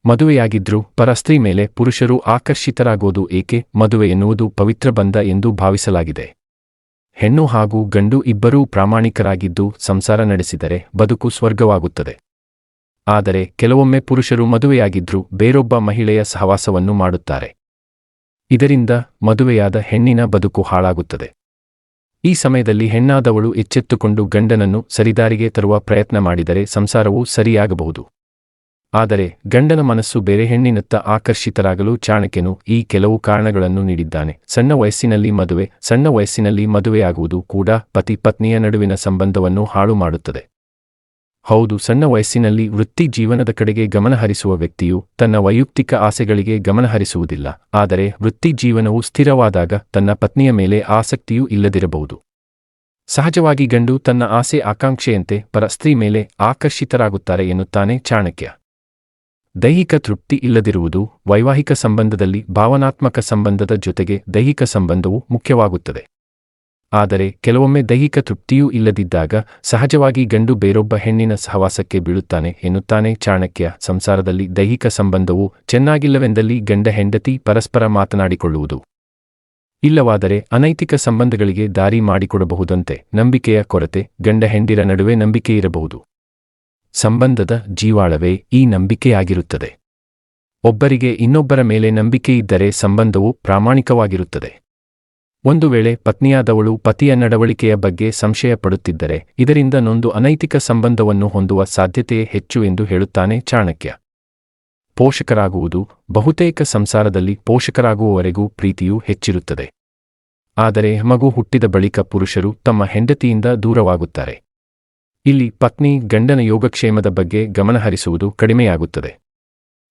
ಮದುವೆಯಾಗಿದ್ರೂ ಪರಸ್ತ್ರೀ ಮೇಲೆ ಪುರುಷರು ಆಕರ್ಷಿತರಾಗೋದು ಏಕೆ? ಮದುವೆ ಎನ್ನುವುದು ಪವಿತ್ರ ಬಂಧ ಎಂದು ಭಾವಿಸಲಾಗಿದೆ. ಹೆಣ್ಣು ಹಾಗೂ ಗಂಡು ಇಬ್ಬರೂ ಪ್ರಾಮಾಣಿಕರಾಗಿದ್ದು ಸಂಸಾರ ನಡೆಸಿದರೆ ಬದುಕು ಸ್ವರ್ಗವಾಗುತ್ತದೆ. ಆದರೆ ಕೆಲವೊಮ್ಮೆ ಪುರುಷರು ಮದುವೆಯಾಗಿದ್ರೂ ಬೇರೊಬ್ಬ ಮಹಿಳೆಯ ಸಹವಾಸವನ್ನು ಮಾಡುತ್ತಾರೆ. ಇದರಿಂದ ಮದುವೆಯಾದ ಹೆಣ್ಣಿನ ಬದುಕು ಹಾಳಾಗುತ್ತದೆ. ಈ ಸಮಯದಲ್ಲಿ ಹೆಣ್ಣಾದವಳು ಎಚ್ಚೆತ್ತುಕೊಂಡು ಗಂಡನನ್ನು ಸರಿದಾರಿಗೆ ತರುವ ಪ್ರಯತ್ನ ಮಾಡಿದರೆ ಸಂಸಾರವೂ ಸರಿಯಾಗಬಹುದು. ಆದರೆ ಗಂಡನ ಮನಸ್ಸು ಬೇರೆ ಹೆಣ್ಣಿನತ್ತ ಆಕರ್ಷಿತರಾಗಲು ಚಾಣಕ್ಯನು ಈ ಕೆಲವು ಕಾರಣಗಳನ್ನು ನೀಡಿದ್ದಾನೆ. ಸಣ್ಣ ವಯಸ್ಸಿನಲ್ಲಿ ಮದುವೆಯಾಗುವುದು ಕೂಡ ಪತಿ ಪತ್ನಿಯ ನಡುವಿನ ಸಂಬಂಧವನ್ನು ಹಾಳು ಮಾಡುತ್ತದೆ. ಹೌದು, ಸಣ್ಣ ವಯಸ್ಸಿನಲ್ಲಿ ವೃತ್ತಿ ಜೀವನದ ಕಡೆಗೆ ಗಮನಹರಿಸುವ ವ್ಯಕ್ತಿಯು ತನ್ನ ವೈಯಕ್ತಿಕ ಆಸೆಗಳಿಗೆ ಗಮನಹರಿಸುವುದಿಲ್ಲ. ಆದರೆ ವೃತ್ತಿ ಜೀವನವು ಸ್ಥಿರವಾದಾಗ ತನ್ನ ಪತ್ನಿಯ ಮೇಲೆ ಆಸಕ್ತಿಯೂ ಇಲ್ಲದಿರಬಹುದು. ಸಹಜವಾಗಿ ಗಂಡು ತನ್ನ ಆಸೆ ಆಕಾಂಕ್ಷೆಯಂತೆ ಪರ ಸ್ತ್ರೀ ಮೇಲೆ ಆಕರ್ಷಿತರಾಗುತ್ತಾರೆ ಎನ್ನುತ್ತಾನೆ ಚಾಣಕ್ಯ. ದೈಹಿಕ ತೃಪ್ತಿ ಇಲ್ಲದಿರುವುದು. ವೈವಾಹಿಕ ಸಂಬಂಧದಲ್ಲಿ ಭಾವನಾತ್ಮಕ ಸಂಬಂಧದ ಜೊತೆಗೆ ದೈಹಿಕ ಸಂಬಂಧವು ಮುಖ್ಯವಾಗುತ್ತದೆ. ಆದರೆ ಕೆಲವೊಮ್ಮೆ ದೈಹಿಕ ತೃಪ್ತಿಯೂ ಇಲ್ಲದಿದ್ದಾಗ ಸಹಜವಾಗಿ ಗಂಡು ಬೇರೊಬ್ಬ ಹೆಣ್ಣಿನ ಸಹವಾಸಕ್ಕೆ ಬೀಳುತ್ತಾನೆ ಎನ್ನುತ್ತಾನೆ ಚಾಣಕ್ಯ. ಸಂಸಾರದಲ್ಲಿ ದೈಹಿಕ ಸಂಬಂಧವು ಚೆನ್ನಾಗಿಲ್ಲವೆಂದಲ್ಲಿ ಗಂಡ ಹೆಂಡತಿ ಪರಸ್ಪರ ಮಾತನಾಡಿಕೊಳ್ಳುವುದು. ಇಲ್ಲವಾದರೆ ಅನೈತಿಕ ಸಂಬಂಧಗಳಿಗೆ ದಾರಿ ಮಾಡಿಕೊಡಬಹುದಂತೆ. ನಂಬಿಕೆಯ ಕೊರತೆ. ಗಂಡ ಹೆಂಡಿರ ನಡುವೆ ನಂಬಿಕೆಯಿರಬಹುದು. ಸಂಬಂಧದ ಜೀವಾಳವೇ ಈ ನಂಬಿಕೆಯಾಗಿರುತ್ತದೆ. ಒಬ್ಬರಿಗೆ ಇನ್ನೊಬ್ಬರ ಮೇಲೆ ನಂಬಿಕೆಯಿದ್ದರೆ ಸಂಬಂಧವು ಪ್ರಾಮಾಣಿಕವಾಗಿರುತ್ತದೆ. ಒಂದು ವೇಳೆ ಪತ್ನಿಯಾದವಳು ಪತಿಯ ನಡವಳಿಕೆಯ ಬಗ್ಗೆ ಸಂಶಯ ಪಡುತ್ತಿದ್ದರೆ ಇದರಿಂದ ನೊಂದು ಅನೈತಿಕ ಸಂಬಂಧವನ್ನು ಹೊಂದುವ ಸಾಧ್ಯತೆಯೇ ಹೆಚ್ಚು ಎಂದು ಹೇಳುತ್ತಾನೆ ಚಾಣಕ್ಯ. ಪೋಷಕರಾಗುವುದು. ಬಹುತೇಕ ಸಂಸಾರದಲ್ಲಿ ಪೋಷಕರಾಗುವವರೆಗೂ ಪ್ರೀತಿಯೂ ಹೆಚ್ಚಿರುತ್ತದೆ. ಆದರೆ ಮಗು ಹುಟ್ಟಿದ ಬಳಿಕ ಪುರುಷರು ತಮ್ಮ ಹೆಂಡತಿಯಿಂದ ದೂರವಾಗುತ್ತಾರೆ. ಇಲ್ಲಿ ಪತ್ನಿ ಗಂಡನ ಯೋಗಕ್ಷೇಮದ ಬಗ್ಗೆ ಗಮನಹರಿಸುವುದು ಕಡಿಮೆಯಾಗುತ್ತದೆ.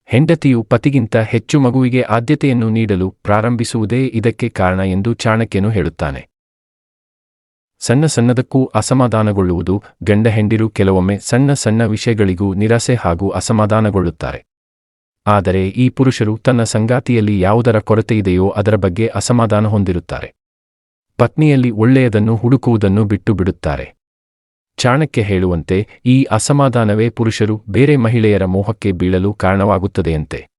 ಹೆಂಡತಿಯು ಪತಿಗಿಂತ ಹೆಚ್ಚು ಮಗುವಿಗೆ ಆದ್ಯತೆಯನ್ನು ನೀಡಲು ಪ್ರಾರಂಭಿಸುವುದೇ ಇದಕ್ಕೆ ಕಾರಣ ಎಂದು ಚಾಣಕ್ಯನು ಹೇಳುತ್ತಾನೆ. ಸಣ್ಣದಕ್ಕೂ ಅಸಮಾಧಾನಗೊಳ್ಳುವುದು. ಗಂಡ ಹೆಂಡಿರು ಕೆಲವೊಮ್ಮೆ ಸಣ್ಣ ವಿಷಯಗಳಿಗೂ ನಿರಾಸೆ ಹಾಗೂ ಅಸಮಾಧಾನಗೊಳ್ಳುತ್ತಾರೆ. ಆದರೆ ಈ ಪುರುಷರು ತನ್ನ ಸಂಗಾತಿಯಲ್ಲಿ ಯಾವುದರ ಕೊರತೆಯಿದೆಯೋ ಅದರ ಬಗ್ಗೆ ಅಸಮಾಧಾನ ಹೊಂದಿರುತ್ತಾರೆ. ಪತ್ನಿಯಲ್ಲಿ ಒಳ್ಳೆಯದನ್ನು ಹುಡುಕುವುದನ್ನು ಬಿಟ್ಟು ಬಿಡುತ್ತಾರೆ. ಚಾಣಕ್ಯ ಹೇಳುವಂತೆ ಈ ಅಸಮಾಧಾನವೇ ಪುರುಷರು ಬೇರೆ ಮಹಿಳೆಯರ ಮೋಹಕ್ಕೆ ಬೀಳಲು ಕಾರಣವಾಗುತ್ತದೆಯಂತೆ.